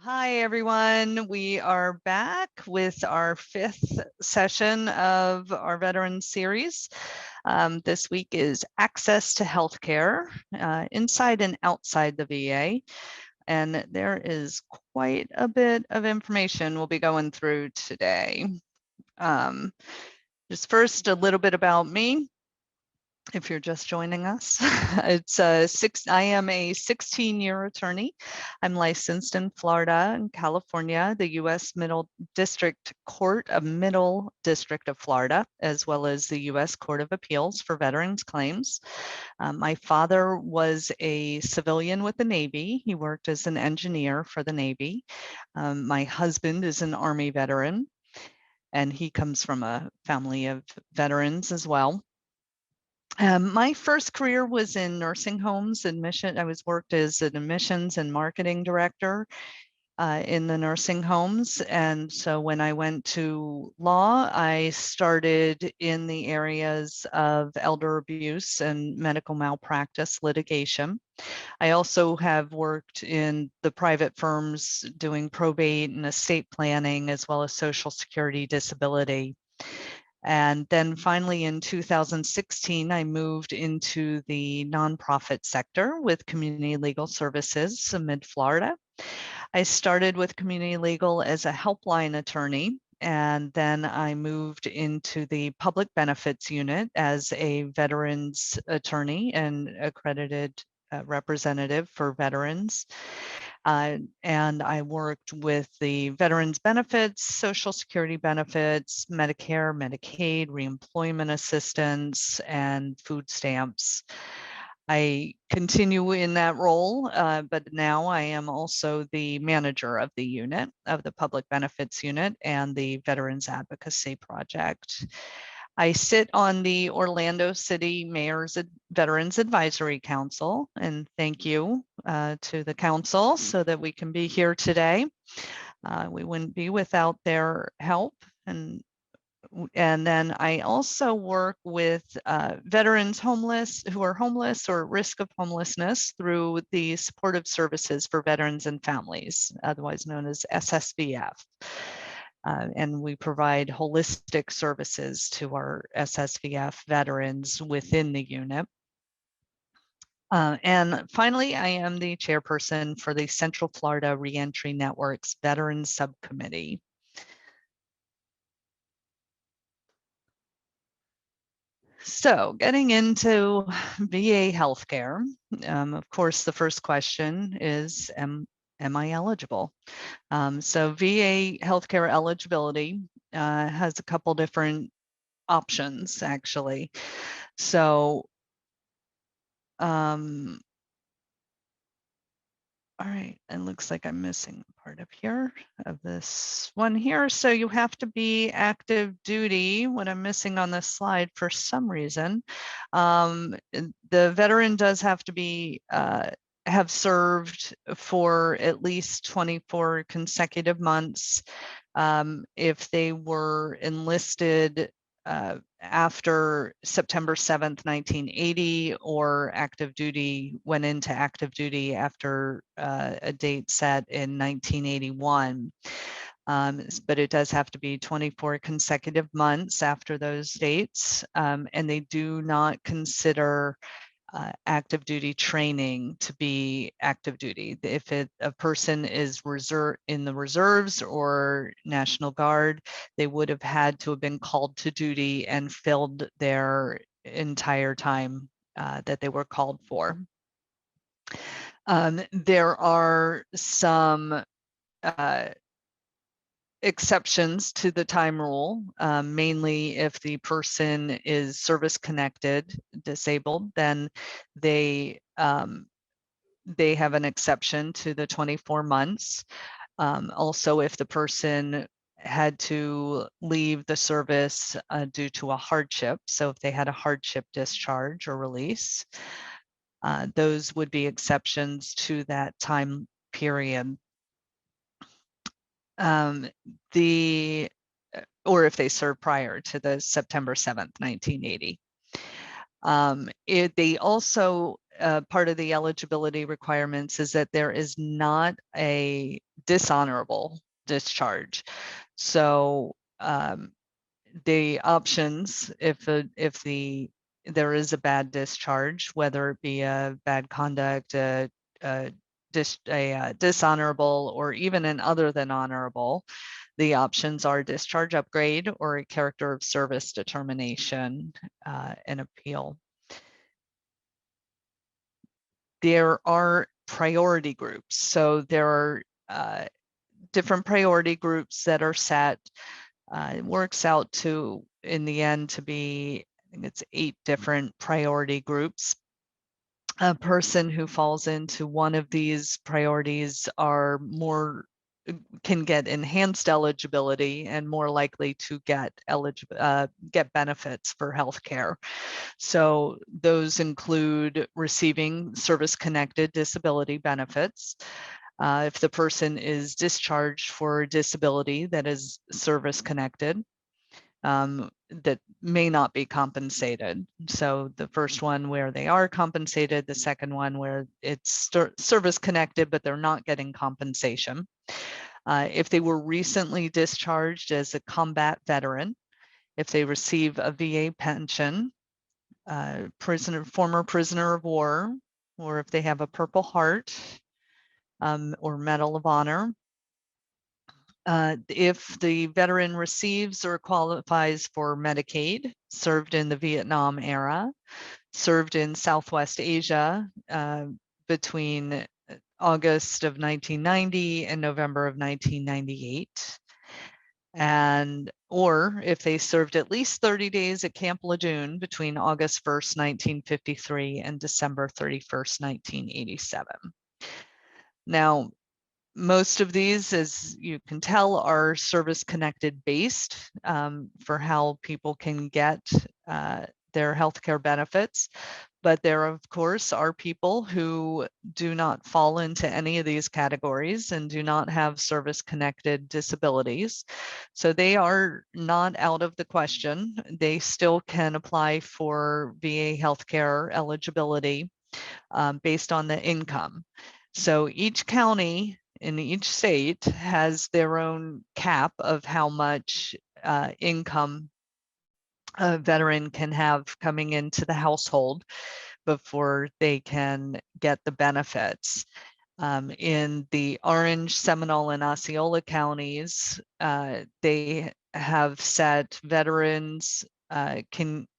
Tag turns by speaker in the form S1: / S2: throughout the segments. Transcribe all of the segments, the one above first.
S1: Hi, everyone. We are back with our 5th session of our veteran series. This week is access to healthcare inside and outside the VA. And there is quite a bit of information we'll be going through today. Just first, a little bit about me. If you're just joining us, I am a 16-year attorney. I'm licensed in Florida and California, the U.S. Middle District Court of Middle District of Florida, as well as the U.S. Court of Appeals for Veterans Claims. My father was a civilian with the Navy. He worked as an engineer for the Navy. My husband is an Army veteran, and he comes from a family of veterans as well. My first career was in nursing homes, admission. I worked as an admissions and marketing director in the nursing homes. And so when I went to law, I started in the areas of elder abuse and medical malpractice litigation. I also have worked in the private firms doing probate and estate planning, as well as Social Security disability. And then finally in 2016, I moved into the nonprofit sector with Community Legal Services in mid-Florida. I started with Community Legal as a helpline attorney, and then I moved into the public benefits unit as a veterans attorney and accredited representative for veterans. And I worked with the veterans benefits, Social Security benefits, Medicare, Medicaid, reemployment assistance, and food stamps. I continue in that role, but now I am also the manager of the unit, of the public benefits unit and the Veterans Advocacy Project. I sit on the Orlando City Mayor's Veterans Advisory Council, and thank you to the council so that we can be here today. We wouldn't be without their help. And then I also work with veterans who are homeless or at risk of homelessness through the Supportive Services for Veterans and Families, otherwise known as SSVF. And we provide holistic services to our SSVF veterans within the unit. And finally, I am the chairperson for the Central Florida Reentry Network's Veterans Subcommittee. So getting into VA healthcare, of course, the first question is, am I eligible? So VA healthcare eligibility has a couple different options, actually. So, all right, it looks like I'm missing part of here, of this one here. So you have to be active duty, what I'm missing on this slide for some reason. The veteran does have to be, have served for at least 24 consecutive months. If they were enlisted after September 7th, 1980, or active duty, went into active duty after a date set in 1981. But it does have to be 24 consecutive months after those dates. And they do not consider active duty training to be active duty. If a person is in the reserves or National Guard, they would have had to have been called to duty and filled their entire time that they were called for. There are some exceptions to the time rule, mainly if the person is service connected, disabled, then they have an exception to the 24 months. Also, if the person had to leave the service due to a hardship, so if they had a hardship discharge or release, those would be exceptions to that time period. Or if they served prior to the September 7th, 1980. They also, part of the eligibility requirements is that there is not a dishonorable discharge. So the options, if there is a bad discharge, whether it be a bad conduct, a dishonorable, or even an other than honorable, the options are discharge upgrade or a character of service determination and appeal. There are priority groups. So there are different priority groups that are set. It works out to, in the end, to be, I think it's 8 different priority groups. A person who falls into one of these priorities can get enhanced eligibility and more likely to get benefits for healthcare. So those include receiving service-connected disability benefits. If the person is discharged for a disability that is service-connected, that may not be compensated. So the first one where they are compensated, the second one where it's service-connected, but they're not getting compensation. If they were recently discharged as a combat veteran, if they receive a VA pension, former prisoner of war, or if they have a Purple Heart or Medal of Honor. If the veteran receives or qualifies for Medicaid, served in the Vietnam era, served in Southwest Asia between August of 1990 and November of 1998. Or if they served at least 30 days at Camp Lejeune between August 1st, 1953 and December 31st, 1987. Now, most of these, as you can tell, are service-connected based for how people can get their healthcare benefits. But there, of course, are people who do not fall into any of these categories and do not have service-connected disabilities. So they are not out of the question. They still can apply for VA healthcare eligibility based on the income. So each county in each state has their own cap of how much income a veteran can have coming into the household before they can get the benefits. In the Orange, Seminole, and Osceola counties, they have set veterans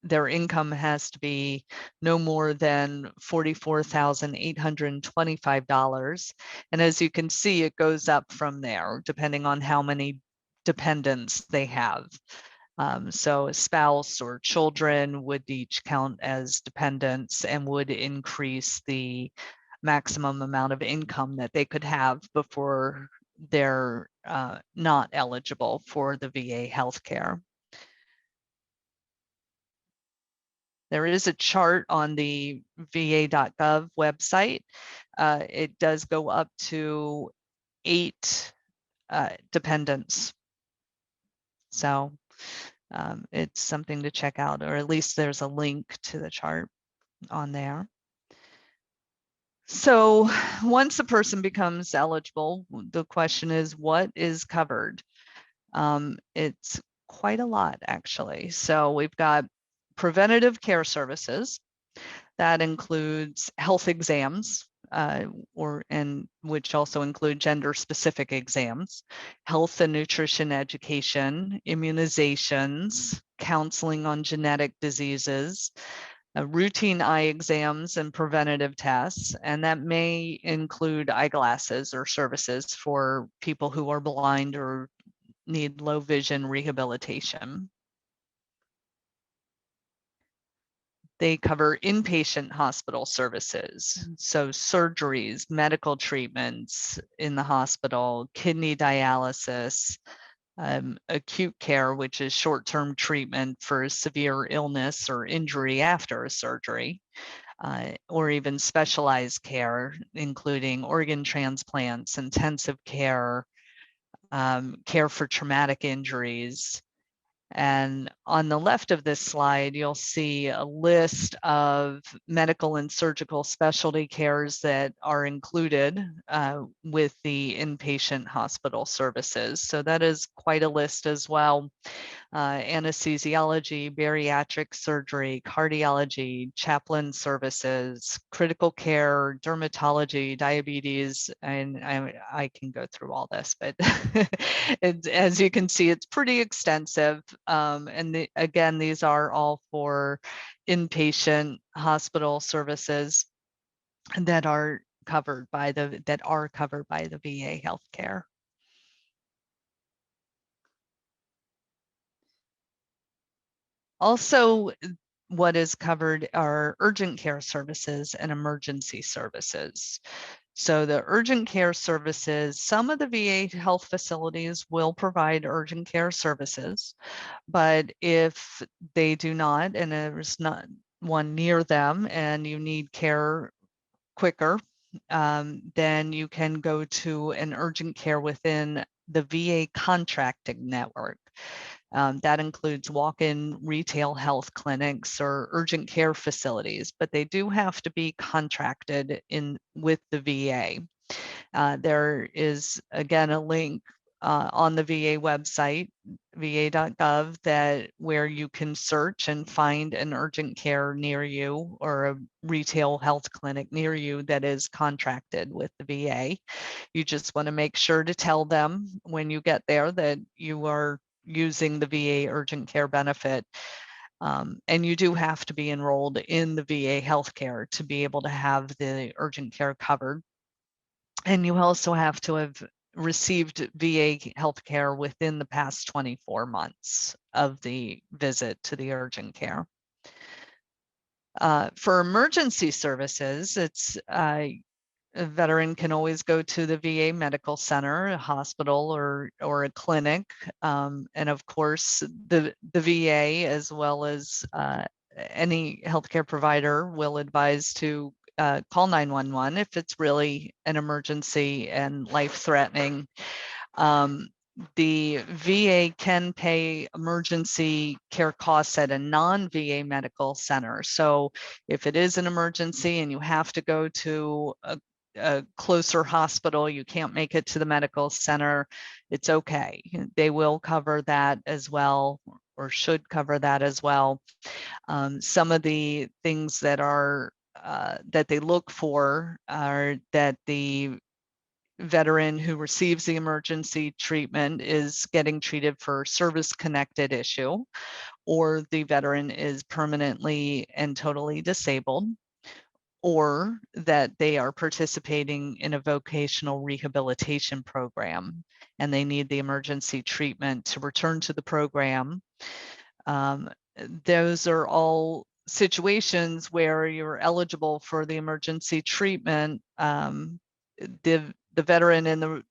S1: their income has to be no more than $44,825. And as you can see, it goes up from there, depending on how many dependents they have. So a spouse or children would each count as dependents and would increase the maximum amount of income that they could have before they're not eligible for the VA healthcare. There is a chart on the va.gov website. It does go up to 8 dependents. So it's something to check out, or at least there's a link to the chart on there. So once a person becomes eligible, the question is, what is covered? It's quite a lot, actually. So we've got preventative care services. That includes health exams, which also include gender-specific exams, health and nutrition education, immunizations, counseling on genetic diseases, routine eye exams and preventative tests, and that may include eyeglasses or services for people who are blind or need low vision rehabilitation. They cover inpatient hospital services, so surgeries, medical treatments in the hospital, kidney dialysis, acute care, which is short-term treatment for severe illness or injury after a surgery, or even specialized care, including organ transplants, intensive care, care for traumatic injuries, And on the left of this slide, you'll see a list of medical and surgical specialty cares that are included with the inpatient hospital services. So that is quite a list as well. Anesthesiology, bariatric surgery, cardiology, chaplain services, critical care, dermatology, diabetes, and I can go through all this, but as you can see, it's pretty extensive. And again, these are all for inpatient hospital services that are covered by the VA healthcare. Also, what is covered are urgent care services and emergency services. So the urgent care services, some of the VA health facilities will provide urgent care services, but if they do not, and there's not one near them and you need care quicker, then you can go to an urgent care within the VA contracting network. That includes walk-in retail health clinics or urgent care facilities, but they do have to be contracted in with the VA. There is, again, a link on the VA website, va.gov, that where you can search and find an urgent care near you or a retail health clinic near you that is contracted with the VA. You just want to make sure to tell them when you get there that you are using the VA urgent care benefit. And you do have to be enrolled in the VA healthcare to be able to have the urgent care covered. And you also have to have received VA healthcare within the past 24 months of the visit to the urgent care. For emergency services, it's a veteran can always go to the VA medical center, a hospital, or a clinic. And of course, the VA, as well as any healthcare provider, will advise to call 911 if it's really an emergency and life-threatening. The VA can pay emergency care costs at a non-VA medical center. So if it is an emergency and you have to go to a closer hospital, you can't make it to the medical center, it's okay. They will cover that as well, or should cover that as well. Some of the things that are that they look for are that the veteran who receives the emergency treatment is getting treated for service-connected issue, or the veteran is permanently and totally disabled, or that they are participating in a vocational rehabilitation program and they need the emergency treatment to return to the program. Those are all situations where you're eligible for the emergency treatment. The veteran in the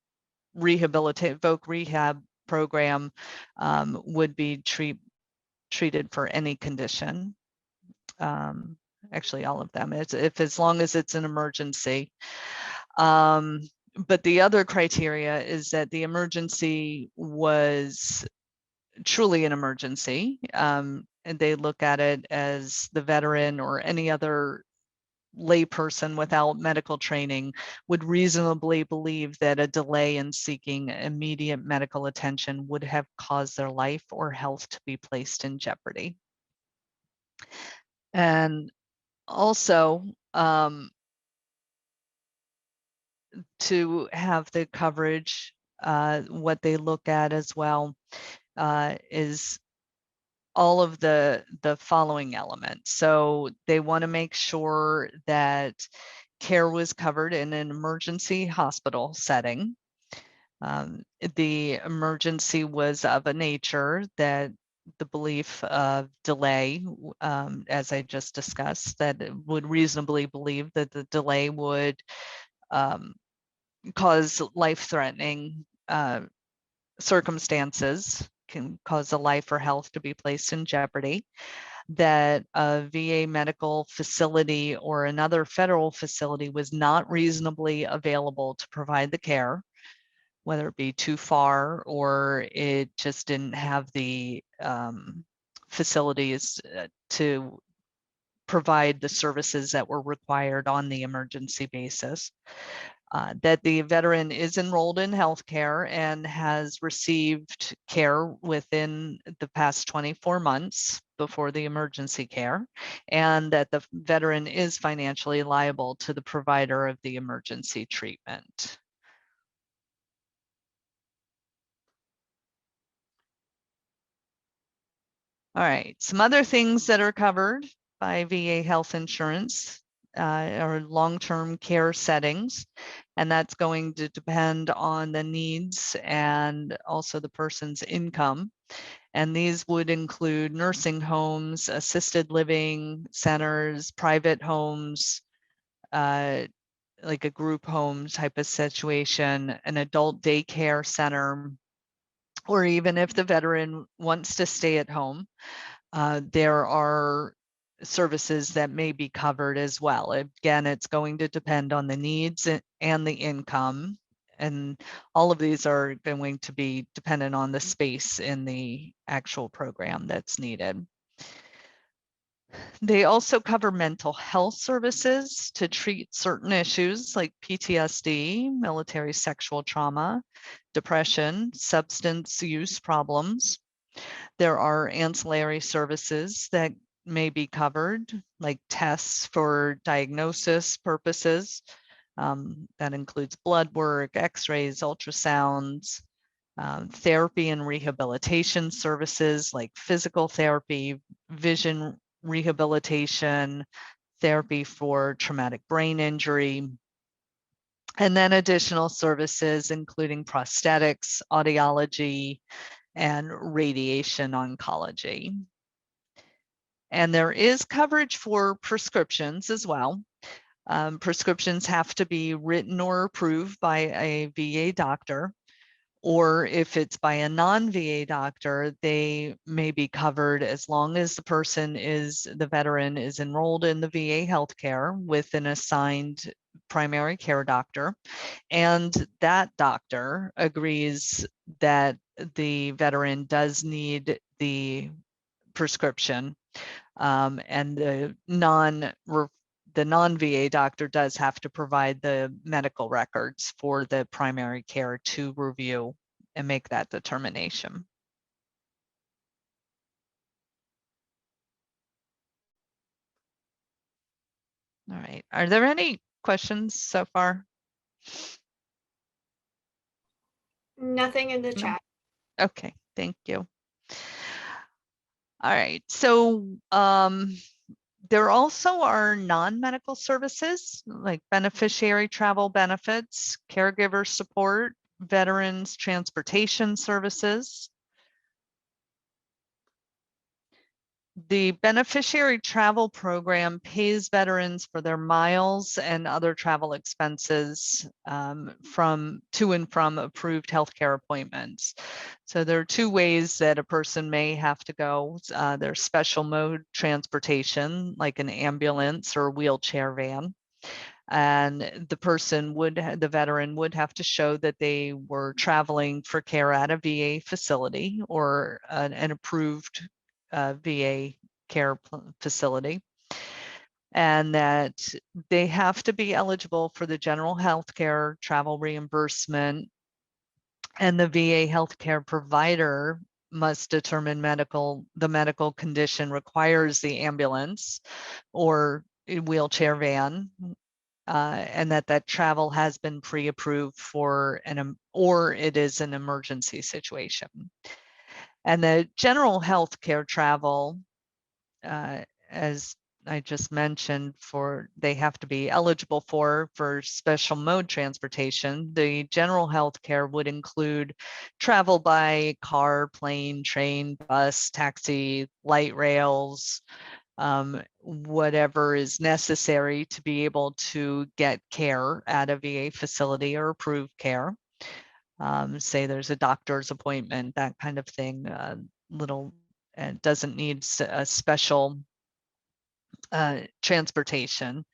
S1: voc rehab program would be treated for any condition. Actually, all of them. As long as it's an emergency. But the other criteria is that the emergency was truly an emergency. And they look at it as the veteran or any other layperson without medical training would reasonably believe that a delay in seeking immediate medical attention would have caused their life or health to be placed in jeopardy. And also, to have the coverage, what they look at as well is all of the following elements. So they want to make sure that care was covered in an emergency hospital setting. The emergency was of a nature that the belief of delay, as I just discussed, that would reasonably believe that the delay would cause life-threatening circumstances, can cause a life or health to be placed in jeopardy, that a VA medical facility or another federal facility was not reasonably available to provide the care, whether it be too far or it just didn't have the facilities to provide the services that were required on the emergency basis. That the veteran is enrolled in healthcare and has received care within the past 24 months before the emergency care, and that the veteran is financially liable to the provider of the emergency treatment. All right, some other things that are covered by VA health insurance are long-term care settings, and that's going to depend on the needs and also the person's income. And these would include nursing homes, assisted living centers, private homes, like a group home type of situation, an adult daycare center, or even if the veteran wants to stay at home, there are services that may be covered as well. Again, it's going to depend on the needs and the income. And all of these are going to be dependent on the space in the actual program that's needed. They also cover mental health services to treat certain issues like PTSD, military sexual trauma, depression, substance use problems. There are ancillary services that may be covered, like tests for diagnosis purposes. That includes blood work, x-rays, ultrasounds, therapy and rehabilitation services like physical therapy, vision rehabilitation, therapy for traumatic brain injury, and then additional services including prosthetics, audiology, and radiation oncology. And there is coverage for prescriptions as well. Prescriptions have to be written or approved by a VA doctor, or if it's by a non-VA doctor, they may be covered as long as the veteran is enrolled in the VA healthcare with an assigned primary care doctor, and that doctor agrees that the veteran does need the prescription, and the non-VA doctor does have to provide the medical records for the primary care to review and make that determination. All right, are there any questions so far?
S2: Nothing in the
S1: No?
S2: chat.
S1: Okay, thank you. All right, so there also are non-medical services like beneficiary travel benefits, caregiver support, veterans transportation services. The beneficiary travel program pays veterans for their miles and other travel expenses to and from approved healthcare appointments. So there are two ways that a person may have to go. There's special mode transportation, like an ambulance or wheelchair van. And the veteran would have to show that they were traveling for care at a VA facility or an approved VA care facility, and that they have to be eligible for the general health care travel reimbursement, and the VA healthcare provider must determine the medical condition requires the ambulance or wheelchair van, and that travel has been pre-approved for or it is an emergency situation. And the general healthcare travel, as I just mentioned, they have to be eligible for special mode transportation. The general healthcare would include travel by car, plane, train, bus, taxi, light rails, whatever is necessary to be able to get care at a VA facility or approved care. Say there's a doctor's appointment, that kind of thing. Doesn't need a special transportation.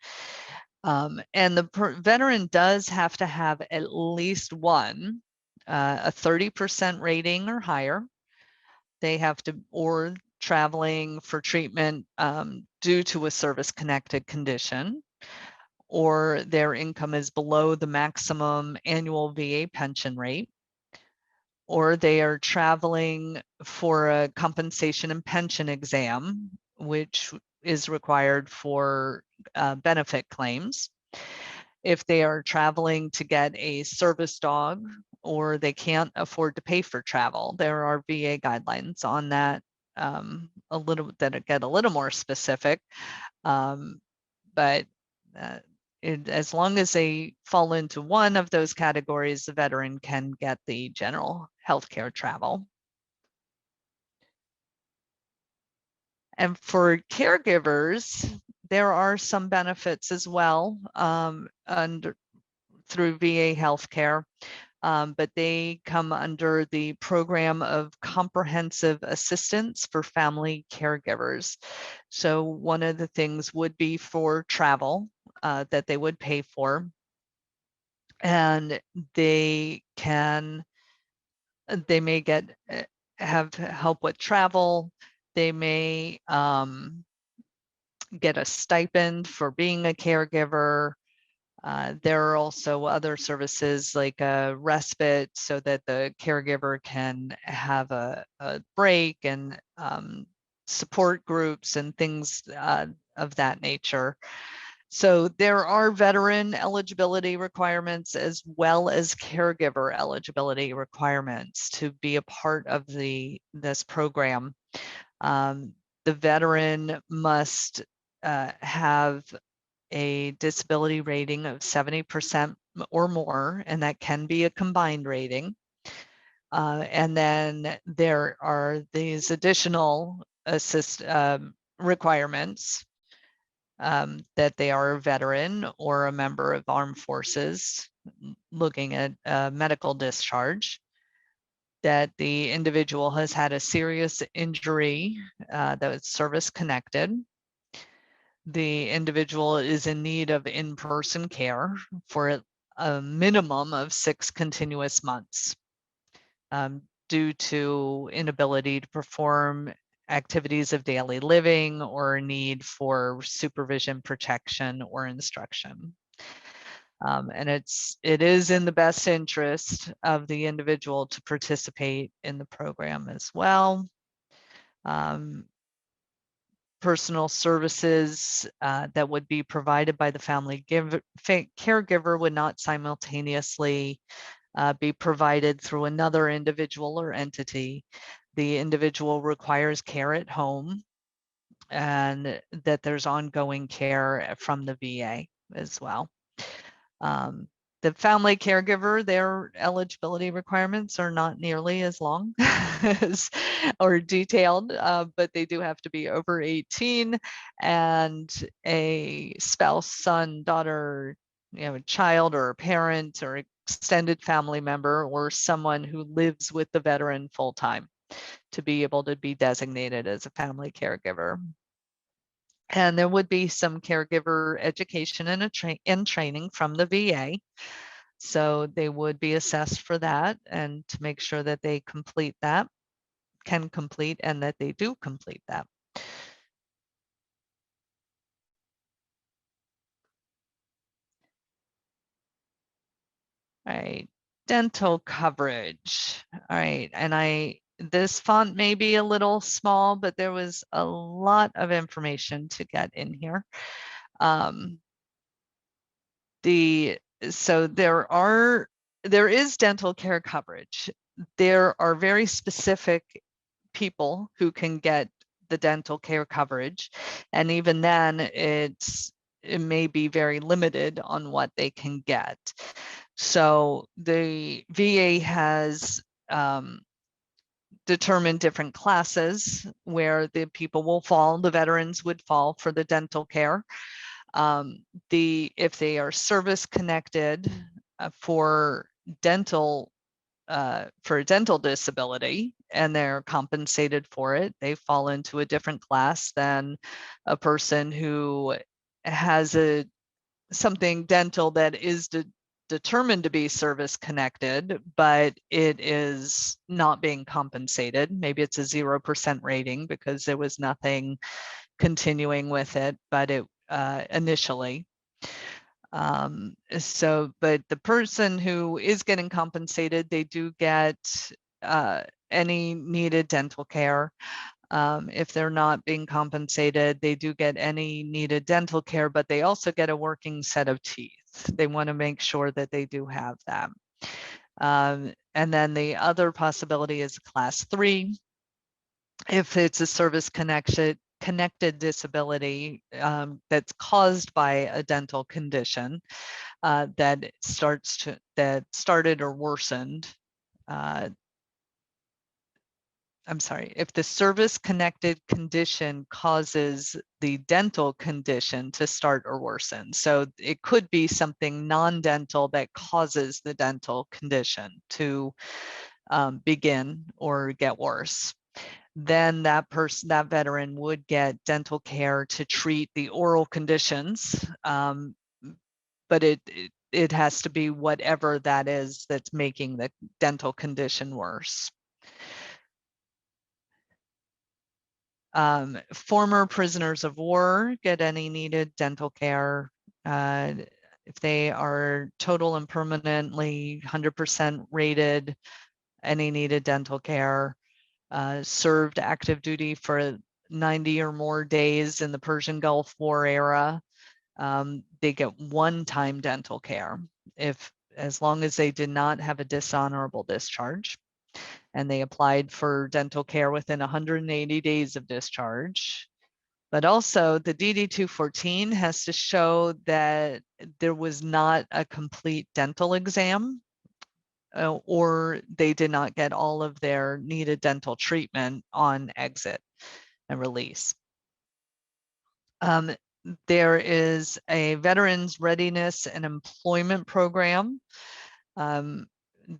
S1: And the veteran does have to have at least one a 30% rating or higher. They have to, or traveling for treatment due to a service-connected condition, or their income is below the maximum annual VA pension rate, or they are traveling for a compensation and pension exam, which is required for benefit claims. If they are traveling to get a service dog, or they can't afford to pay for travel, there are VA guidelines on that, a little that get a little more specific. But as long as they fall into one of those categories, the veteran can get the general healthcare travel. And for caregivers, there are some benefits as well through VA healthcare, but they come under the program of comprehensive assistance for family caregivers. So one of the things would be for travel that they would pay for, and they may have help with travel. They may get a stipend for being a caregiver. There are also other services like a respite so that the caregiver can have a break, and support groups and things of that nature. So there are veteran eligibility requirements as well as caregiver eligibility requirements to be a part of this program. The veteran must have a disability rating of 70% or more, and that can be a combined rating. And then there are these additional requirements that they are a veteran or a member of armed forces, looking at medical discharge, that the individual has had a serious injury that was service connected. The individual is in need of in-person care for a minimum of 6 continuous months due to inability to perform activities of daily living or a need for supervision, protection, or instruction. And it is in the best interest of the individual to participate in the program as well. Personal services that would be provided by the family caregiver would not simultaneously be provided through another individual or entity. The individual requires care at home, and that there's ongoing care from the VA as well. The family caregiver, their eligibility requirements are not nearly as long or detailed, but they do have to be over 18 and a spouse, son, daughter, a child or a parent or extended family member, or someone who lives with the veteran full time to be able to be designated as a family caregiver. And there would be some caregiver education and training from the VA. So they would be assessed for that, and to make sure that they complete that, can complete, and that they do complete that. All right, dental coverage. All right, and this font may be a little small, but there was a lot of information to get in here. So there is dental care coverage. There are very specific people who can get the dental care coverage, and even then it may be very limited on what they can get. So the VA has determined different classes where the people will fall, the veterans would fall for the dental care. If they are service connected for dental disability and they're compensated for it, they fall into a different class than a person who has something dental that is determined to be service connected, but it is not being compensated. Maybe it's a 0% rating because there was nothing continuing with it, but it initially. But the person who is getting compensated, they do get any needed dental care. If they're not being compensated, they do get any needed dental care, but they also get a working set of teeth. They want to make sure that they do have that. And then the other possibility is class 3. If it's a service connected disability that's caused by a dental condition that started or worsened. I'm sorry, if the service-connected condition causes the dental condition to start or worsen. So it could be something non-dental that causes the dental condition to begin or get worse. Then that veteran would get dental care to treat the oral conditions, but it has to be whatever that is that's making the dental condition worse. Former prisoners of war get any needed dental care. If they are total and permanently 100% rated, any needed dental care. Served active duty for 90 or more days in the Persian Gulf War era, they get one-time dental care as long as they did not have a dishonorable discharge. And they applied for dental care within 180 days of discharge. But also the DD-214 has to show that there was not a complete dental exam or they did not get all of their needed dental treatment on exit and release. There is a Veterans Readiness and Employment Program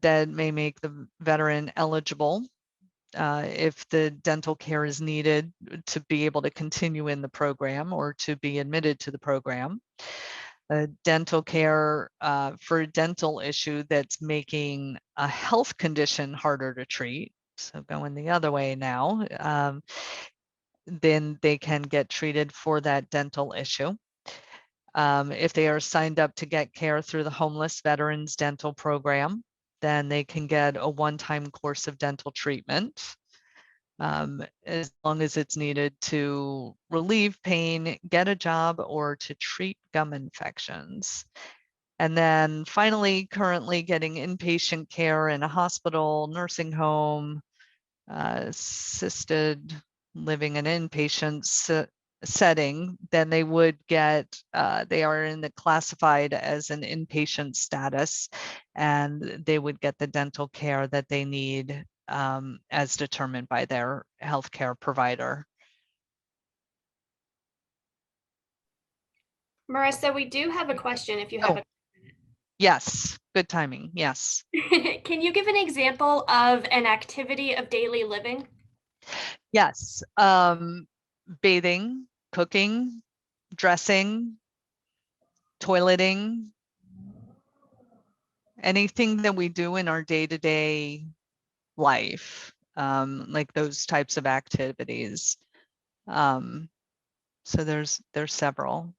S1: that may make the veteran eligible if the dental care is needed to be able to continue in the program or to be admitted to the program. Dental care for a dental issue that's making a health condition harder to treat. So going the other way now, then they can get treated for that dental issue. If they are signed up to get care through the Homeless Veterans Dental Program, then they can get a one-time course of dental treatment. As long as it's needed to relieve pain, get a job, or to treat gum infections. And then finally, currently getting inpatient care in a hospital, nursing home, assisted living in inpatient setting, then they would get, they are in the classified as an inpatient status, and they would get the dental care that they need as determined by their healthcare provider.
S2: Marissa, we do have a question if you have
S1: Yes, good timing, yes.
S2: Can you give an example of an activity of daily living?
S1: Yes, bathing, cooking, dressing, toileting, anything that we do in our day-to-day life, like those types of activities. So there's several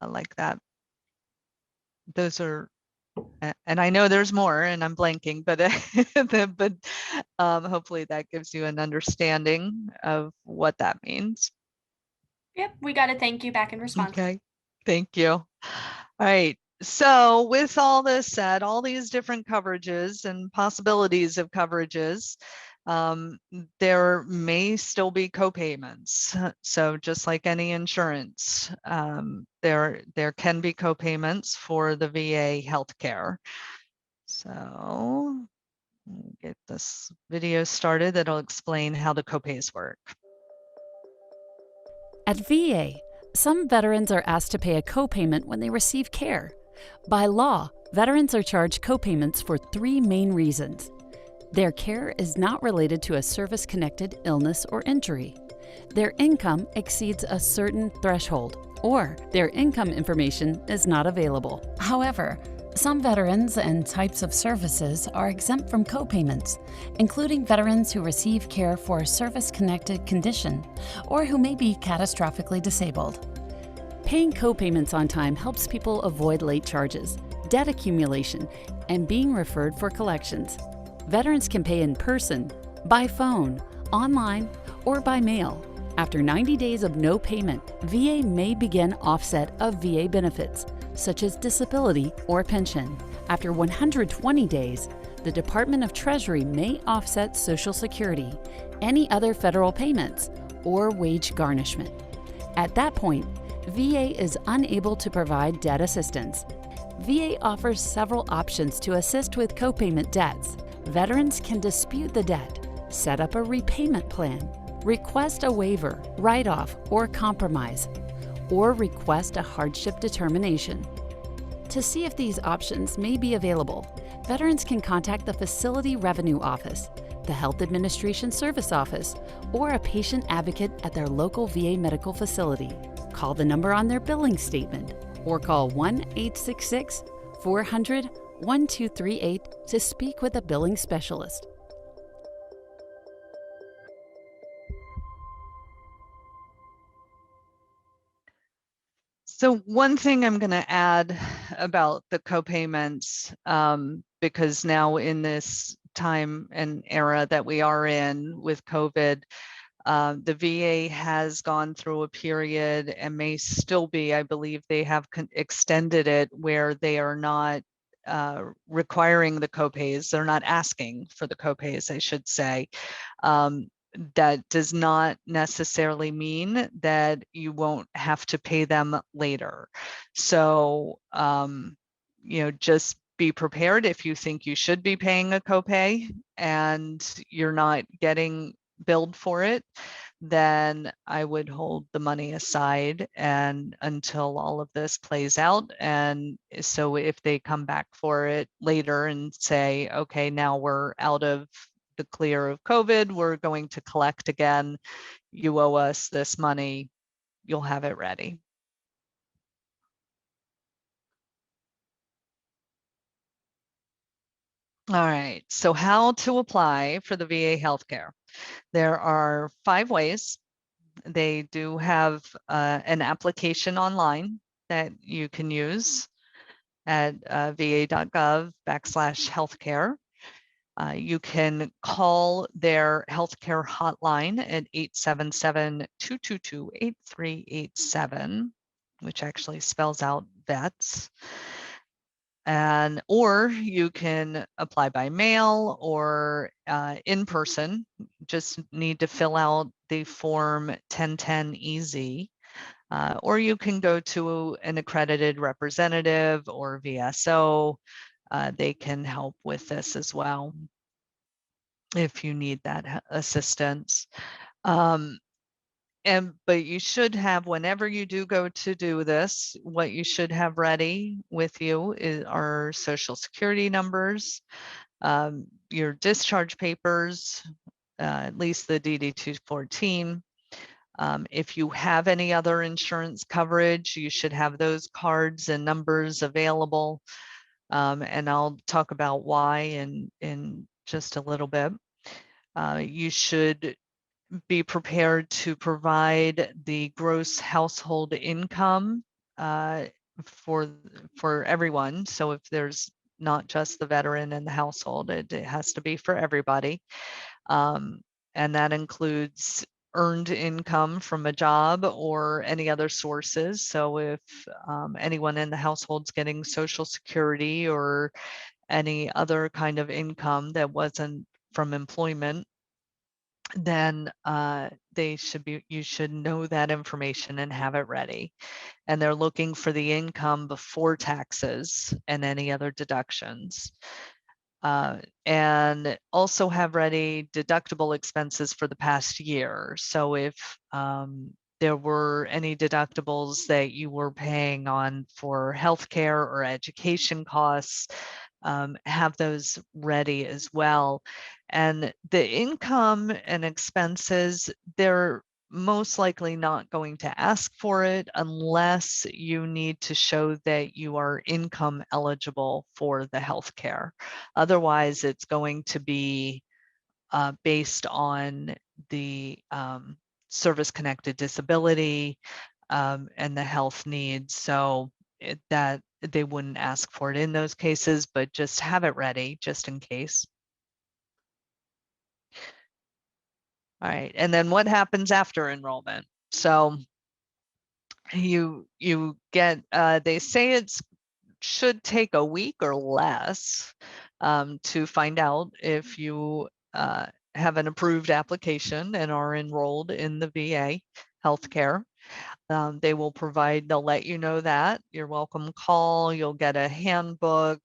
S1: like that. Those are, and I know there's more and I'm blanking, but hopefully that gives you an understanding of what that means.
S2: Yep, we got a thank you back in response.
S1: Okay, thank you. All right. So with all this said, all these different coverages and possibilities of coverages, there may still be copayments. So just like any insurance, there can be copayments for the VA healthcare. So get this video started that'll explain how the copays work.
S3: At VA, some veterans are asked to pay a copayment when they receive care. By law, veterans are charged copayments for 3 main reasons. Their care is not related to a service-connected illness or injury. Their income exceeds a certain threshold, or their income information is not available. However, Some veterans and types of services are exempt from copayments, including veterans who receive care for a service-connected condition or who may be catastrophically disabled. Paying copayments on time helps people avoid late charges, debt accumulation, and being referred for collections. Veterans can pay in person, by phone, online, or by mail. After 90 days of no payment, VA may begin offset of VA benefits, such as disability or pension. After 120 days, the Department of Treasury may offset Social Security, any other federal payments, or wage garnishment. At that point, VA is unable to provide debt assistance. VA offers several options to assist with copayment debts. Veterans can dispute the debt, set up a repayment plan, request a waiver, write-off, or compromise, or request a hardship determination. To see if these options may be available, veterans can contact the Facility Revenue Office, the Health Administration Service Office, or a patient advocate at their local VA medical facility. Call the number on their billing statement or call 1-866-400-1238 to speak with a billing specialist.
S1: So one thing I'm going to add about the copayments, because now in this time and era that we are in with COVID, the VA has gone through a period and may still be, I believe they have extended it, where they are not requiring the copays. They're not asking for the copays, I should say. That does not necessarily mean that you won't have to pay them later. So, just be prepared if you think you should be paying a copay and you're not getting billed for it, then I would hold the money aside and until all of this plays out. And so if they come back for it later and say, okay, now we're out of the clear of COVID, we're going to collect again, you owe us this money, you'll have it ready. All right, so how to apply for the VA healthcare. There are 5 ways. They do have an application online that you can use at va.gov/healthcare. You can call their healthcare hotline at 877-222-8387, which actually spells out vets. Or you can apply by mail or in person. Just need to fill out the form 1010EZ. Or you can go to an accredited representative or VSO. They can help with this as well if you need that assistance. But you should have, whenever you do go to do this, what you should have ready with you are Social Security numbers, your discharge papers, at least the DD-214. If you have any other insurance coverage, you should have those cards and numbers available. And I'll talk about why in just a little bit. You should be prepared to provide the gross household income for everyone. So if there's not just the veteran in the household, it has to be for everybody. And that includes earned income from a job or any other sources. So if anyone in the household's getting Social Security or any other kind of income that wasn't from employment, then you should know that information and have it ready. And they're looking for the income before taxes and any other deductions. And also have ready deductible expenses for the past year. So if there were any deductibles that you were paying on for healthcare or education costs, have those ready as well. And the income and expenses, they're most likely not going to ask for it unless you need to show that you are income eligible for the health care. Otherwise, it's going to be based on the service-connected disability and the health needs. So that they wouldn't ask for it in those cases, but just have it ready just in case. All right, and then what happens after enrollment? So you get, they say it's should take a week or less to find out if you have an approved application and are enrolled in the VA healthcare. They will provide, they'll let you know that your welcome call, you'll get a handbook,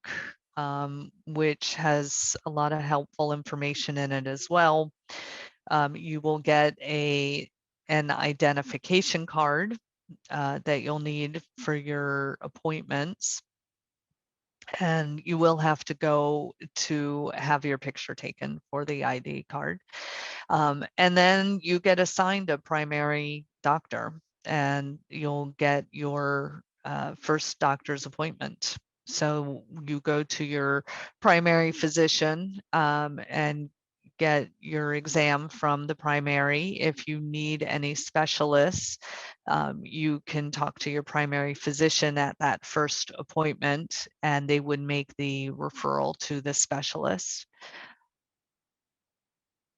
S1: which has a lot of helpful information in it as well. You will get an identification card that you'll need for your appointments. And you will have to go to have your picture taken for the ID card. And then you get assigned a primary doctor and you'll get your first doctor's appointment. So you go to your primary physician and get your exam from the primary. If you need any specialists, you can talk to your primary physician at that first appointment and they would make the referral to the specialist.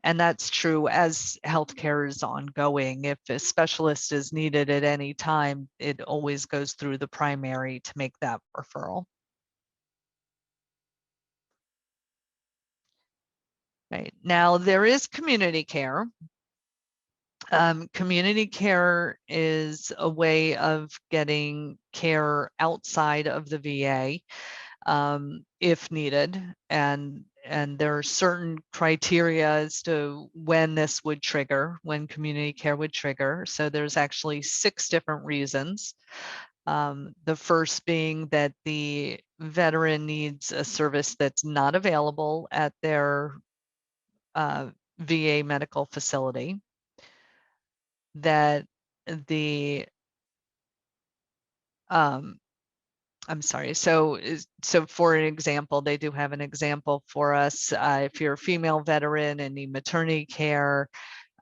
S1: And that's true as healthcare is ongoing. If a specialist is needed at any time, it always goes through the primary to make that referral. Right. Now, there is community care. Community care is a way of getting care outside of the VA if needed. And there are certain criteria as to when this would trigger, when community care would trigger. So there's actually 6 different reasons. The first being that the veteran needs a service that's not available at their VA medical facility, that the I'm sorry. So for an example, they do have an example for us. If you're a female veteran and need maternity care,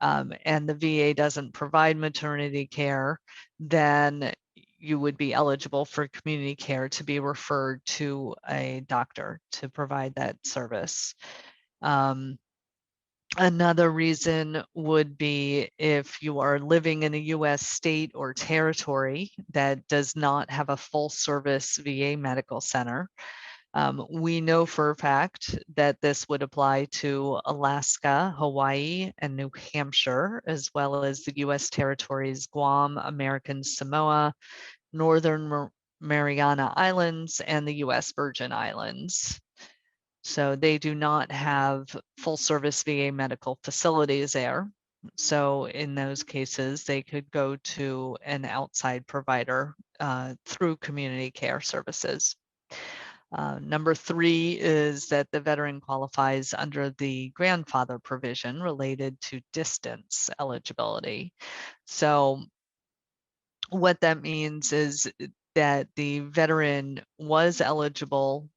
S1: and the VA doesn't provide maternity care, then you would be eligible for community care to be referred to a doctor to provide that service. Another reason would be if you are living in a US state or territory that does not have a full service VA medical center. We know for a fact that this would apply to Alaska, Hawaii, and New Hampshire, as well as the US territories Guam, American Samoa, Northern Mariana Islands, and the US Virgin Islands. So they do not have full service VA medical facilities there. So in those cases, they could go to an outside provider through community care services. Number 3 is that the veteran qualifies under the grandfather provision related to distance eligibility. So what that means is that the veteran was eligible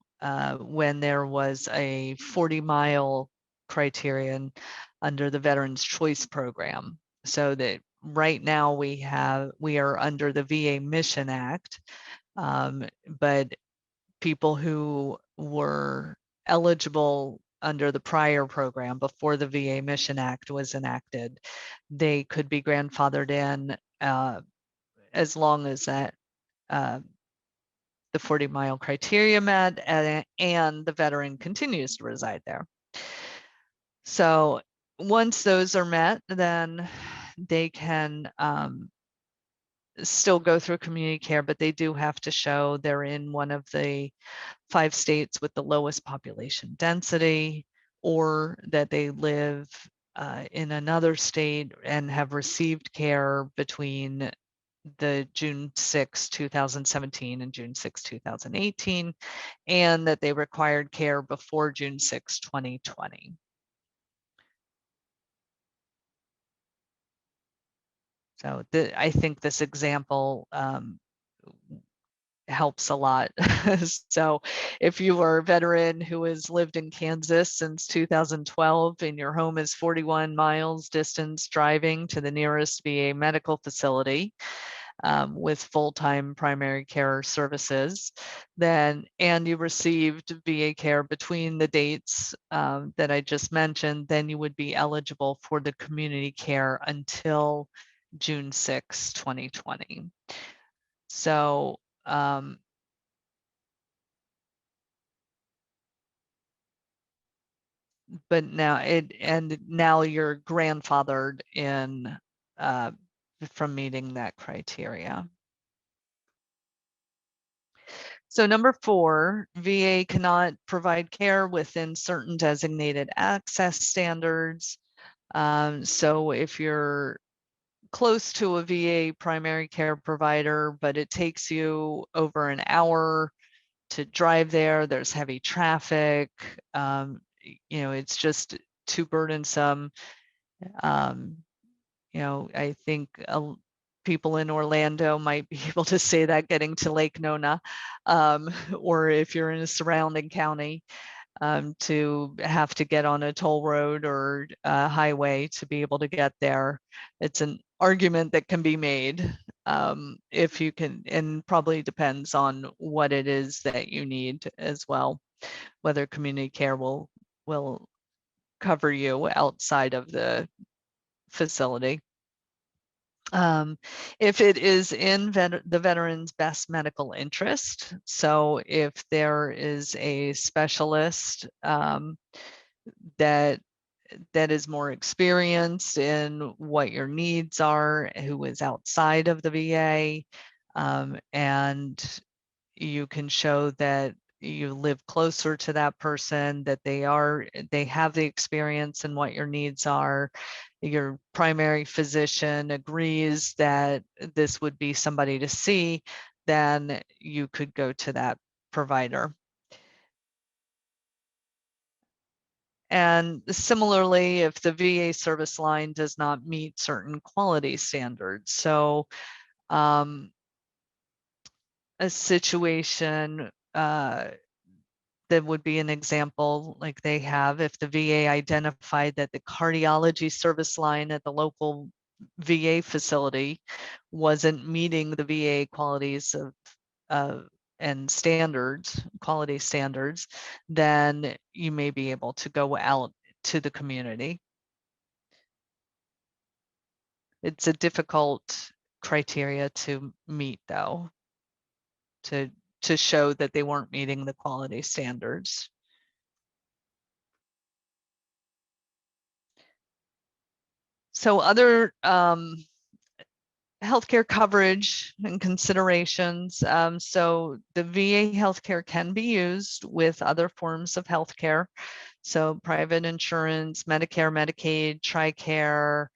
S1: when there was a 40-mile criterion under the Veterans Choice Program. So that right now we are under the VA Mission Act, but people who were eligible under the prior program before the VA Mission Act was enacted, they could be grandfathered in as long as that the 40-mile criteria met and the veteran continues to reside there. So once those are met, then they can still go through community care, but they do have to show they're in one of the 5 states with the lowest population density, or that they live in another state and have received care between the June 6, 2017 and June 6, 2018, and that they required care before June 6, 2020. So I think this example helps a lot. So if you are a veteran who has lived in Kansas since 2012 and your home is 41 miles distance driving to the nearest VA medical facility with full-time primary care services, then, and you received VA care between the dates that I just mentioned, then you would be eligible for the community care until June 6, 2020. So but now now you're grandfathered in from meeting that criteria. So number 4, VA cannot provide care within certain designated access standards. So if you're close to a VA primary care provider, but it takes you over an hour to drive there, there's heavy traffic, you know, it's just too burdensome. You know, I think people in Orlando might be able to say that getting to Lake Nona, or if you're in a surrounding county, to have to get on a toll road or a highway to be able to get there. It's an argument that can be made if you can, and probably depends on what it is that you need as well, whether community care will cover you outside of the facility. If it is in the veteran's best medical interest, so if there is a specialist that is more experienced in what your needs are, who is outside of the VA, and you can show that you live closer to that person, that they have the experience in what your needs are, your primary physician agrees that this would be somebody to see, then you could go to that provider. And similarly, if the VA service line does not meet certain quality standards, so a situation that would be an example like they have, if the VA identified that the cardiology service line at the local VA facility wasn't meeting the VA qualities of and standards, quality standards, then you may be able to go out to the community. It's a difficult criteria to meet, though, to show that they weren't meeting the quality standards. So other healthcare coverage and considerations. So the VA healthcare can be used with other forms of healthcare. So private insurance, Medicare, Medicaid, TRICARE.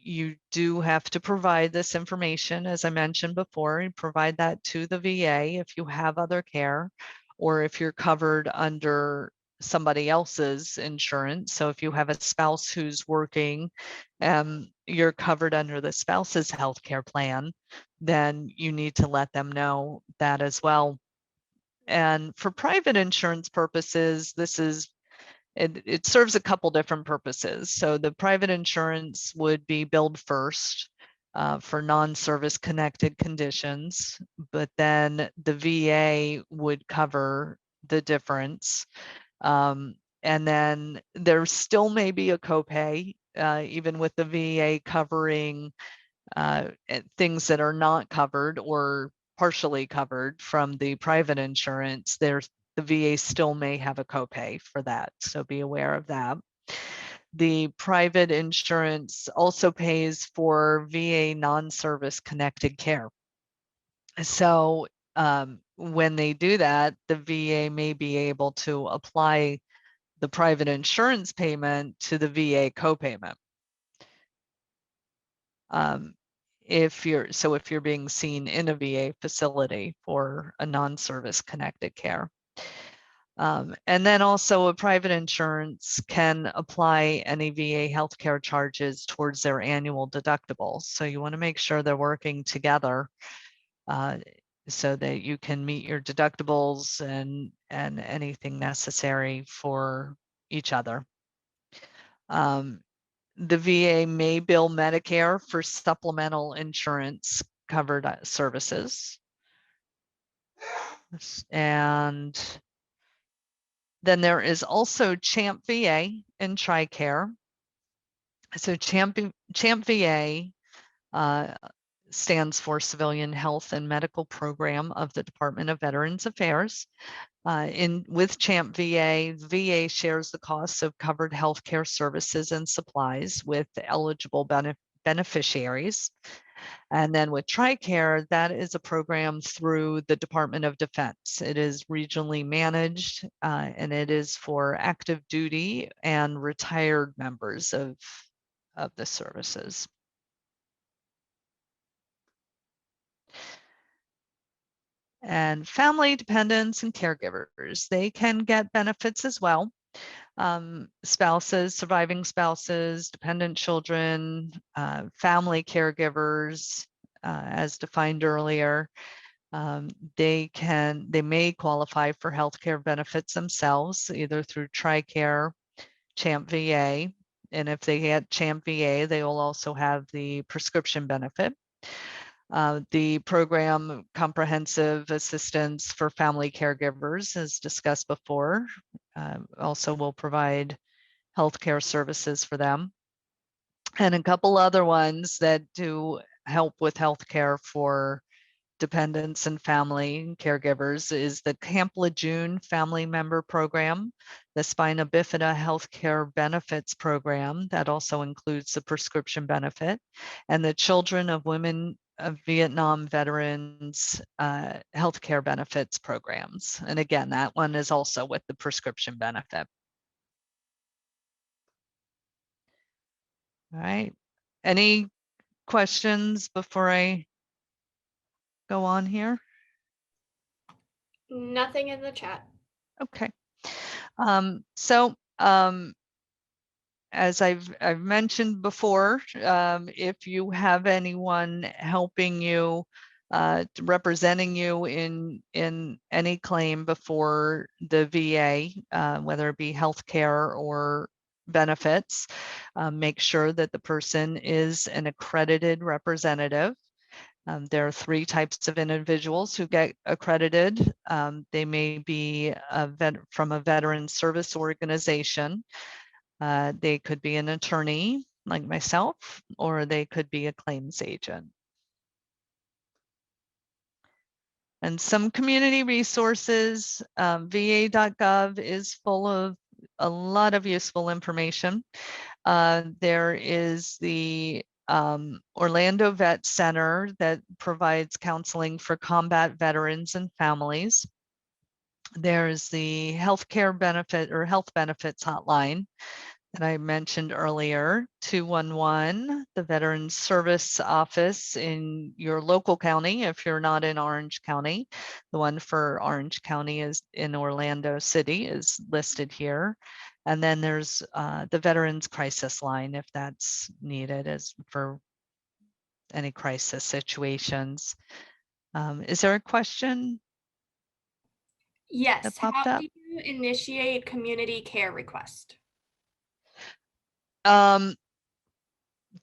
S1: You do have to provide this information, as I mentioned before, and provide that to the VA if you have other care or if you're covered under somebody else's insurance. So if you have a spouse who's working, you're covered under the spouse's healthcare plan, then you need to let them know that as well. And for private insurance purposes, it serves a couple different purposes. So the private insurance would be billed first for non-service connected conditions, but then the VA would cover the difference. And then there still may be a copay, even with the VA covering things that are not covered or partially covered from the private insurance. The VA still may have a copay for that, so be aware of that. The private insurance also pays for VA non-service connected care. So when they do that, the VA may be able to apply the private insurance payment to the VA copayment. If you're being seen in a VA facility for a non-service connected care. And then also a private insurance can apply any VA healthcare charges towards their annual deductible. So you want to make sure they're working together so that you can meet your deductibles and anything necessary for each other. The VA may bill Medicare for supplemental insurance covered services. And then there is also CHAMP VA and TRICARE. So CHAMP VA stands for Civilian Health and Medical Program of the Department of Veterans Affairs. With CHAMP VA, VA shares the costs of covered healthcare services and supplies with eligible beneficiaries. And then with TRICARE, that is a program through the Department of Defense. It is regionally managed and it is for active duty and retired members of the services. And family dependents and caregivers, they can get benefits as well. Spouses, surviving spouses, dependent children, family caregivers, as defined earlier, they may qualify for healthcare benefits themselves, either through TRICARE, CHAMP VA, and if they get CHAMP VA, they will also have the prescription benefit. The program comprehensive assistance for family caregivers, as discussed before, also will provide healthcare services for them. And a couple other ones that do help with healthcare for dependents and family caregivers is the Camp Lejeune Family Member Program, the Spina Bifida Healthcare Benefits Program, that also includes the prescription benefit, and the Children of Women of Vietnam Veterans Healthcare Benefits Programs. And again, that one is also with the prescription benefit. All right, any questions before I go on here?
S2: Nothing in the chat.
S1: Okay. As I've mentioned before, if you have anyone helping you, representing you in any claim before the VA, whether it be healthcare or benefits, make sure that the person is an accredited representative. There are 3 types of individuals who get accredited. They may be from a veteran service organization. They could be an attorney like myself, or they could be a claims agent. And some community resources, va.gov is full of a lot of useful information. There is the Orlando Vet Center that provides counseling for combat veterans and families. There's the healthcare benefit or health benefits hotline that I mentioned earlier, 211, the Veterans Service Office in your local county, if you're not in Orange County. The one for Orange County is in Orlando City, is listed here. And then there's the Veterans Crisis Line, if that's needed, as for any crisis situations. Is there a question?
S2: Yes.
S1: That popped
S2: How
S1: up?
S2: do you initiate community care request?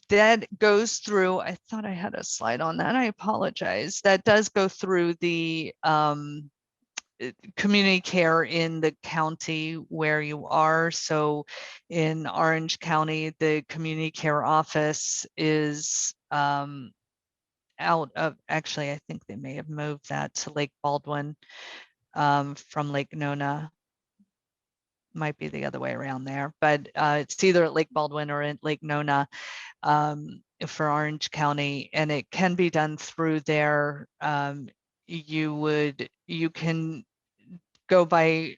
S1: That goes through, I thought I had a slide on that. I apologize. That does go through the community care in the county where you are. So in Orange County, the community care office is out of, actually, I think they may have moved that to Lake Baldwin from Lake Nona. Might be the other way around there, but it's either at Lake Baldwin or in Lake Nona for Orange County, and it can be done through there. You can go by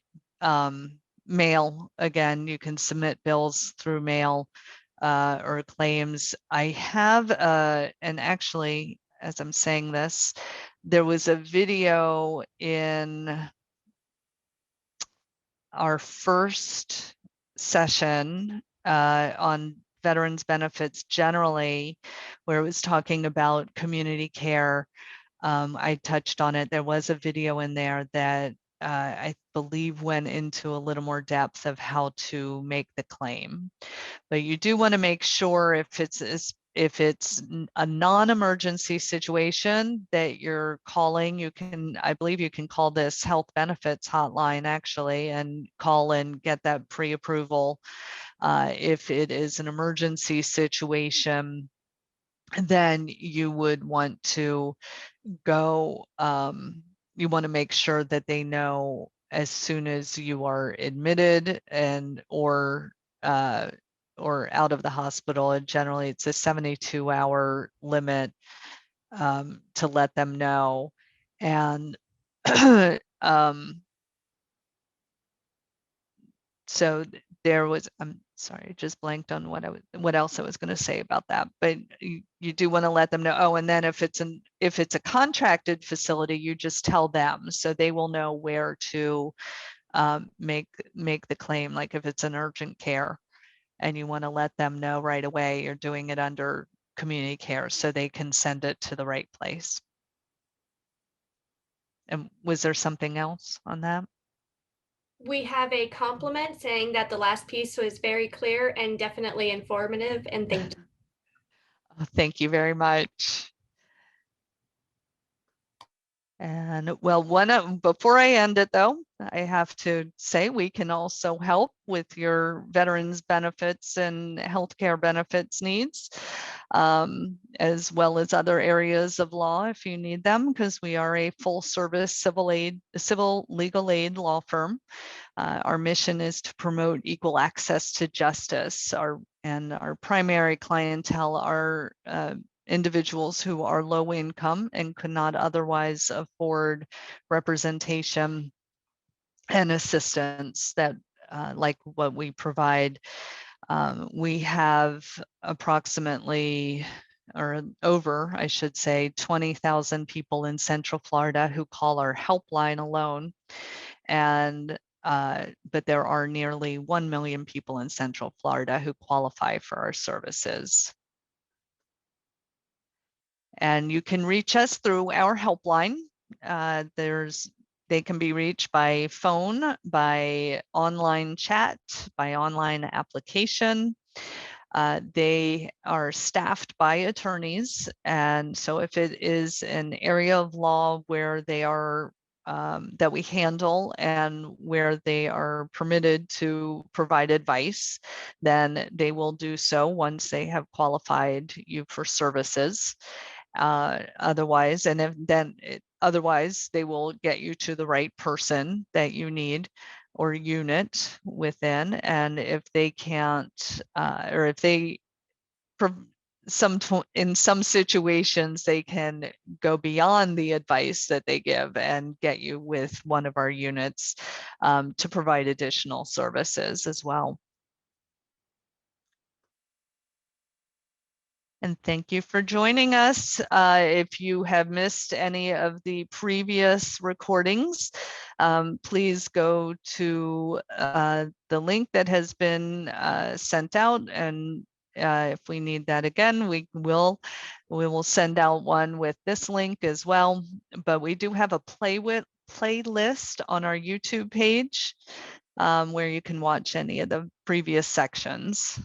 S1: mail. Again, you can submit bills through mail or claims. I have, and actually, as I'm saying this, there was a video in our first session on veterans benefits generally, where it was talking about community care. I touched on it. There was a video in there that I believe went into a little more depth of how to make the claim. But you do want to make sure if it's a non-emergency situation that you're calling, you can, I believe you can call this health benefits hotline actually and call and get that pre-approval. If it is an emergency situation, then you would want to go, you want to make sure that they know as soon as you are admitted and or out of the hospital. And generally it's a 72-hour limit to let them know. And so there was, I'm sorry, I just blanked on what else I was going to say about that, but you do want to let them know. Oh, and then if it's a contracted facility, you just tell them so they will know where to make the claim. Like if it's an urgent care and you want to let them know right away you're doing it under community care so they can send it to the right place. And was there something else on that?
S2: We have a compliment saying that the last piece was very clear and definitely informative, and thank you.
S1: Thank you very much. And well, before I end it though, I have to say we can also help with your veterans benefits and healthcare benefits needs, as well as other areas of law if you need them, because we are a full service civil legal aid law firm. Our mission is to promote equal access to justice. Our primary clientele are individuals who are low income and could not otherwise afford representation and assistance that like what we provide. We have approximately, or over, I should say, 20,000 people in Central Florida who call our helpline alone. And but there are nearly 1 million people in Central Florida who qualify for our services. And you can reach us through our helpline. They can be reached by phone, by online chat, by online application. They are staffed by attorneys. And so if it is an area of law where they are that we handle and where they are permitted to provide advice, then they will do so once they have qualified you for services. Otherwise, otherwise they will get you to the right person that you need or unit within. And if they can't, or if they, in some situations, they can go beyond the advice that they give and get you with one of our units to provide additional services as well. And thank you for joining us. If you have missed any of the previous recordings, please go to the link that has been sent out. And if we need that again, we will send out one with this link as well. But we do have a playlist on our YouTube page where you can watch any of the previous sections.